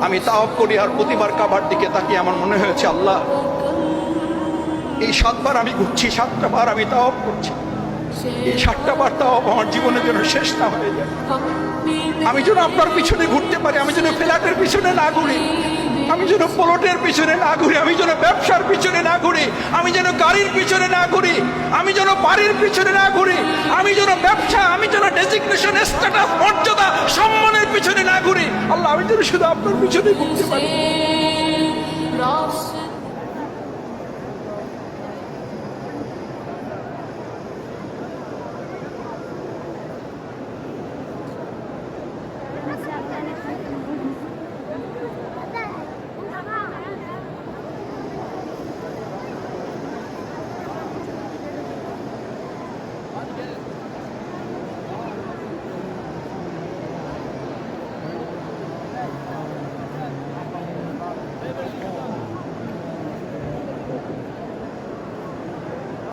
আমি তাওয়াফ করি আর প্রতিবার কাবার দিকে তাকিয়ে আমার মনে হয়েছে, আল্লাহ এই 7 বার আমি ঘুরছি, 7টা বার আমি তাওয়াফ করছি, এই 7টা বার তাওয়াফ আমার জীবনের জন্য শেষ না হয়ে যায়। আমি যেন আপনার পিছনে ঘুরতে পারি, আমি যেন ফ্ল্যাটের পিছনে না ঘুরি, আমি যেন প্লটের পিছনে না ঘুরি, আমি যেন ব্যবসার পিছনে না ঘুরি, আমি যেন গাড়ির পিছনে না ঘুরি, আমি যেন বাড়ির পিছনে না ঘুরি, আমি যেন ব্যবসা, আমি যেন ডেজিগনেশন, স্ট্যাটাস, মর্যাদা, সম্মানের পিছনে না ঘুরি। আল্লাহ, আমি যেন শুধু আপনার পিছনে ঘুরতে পারি।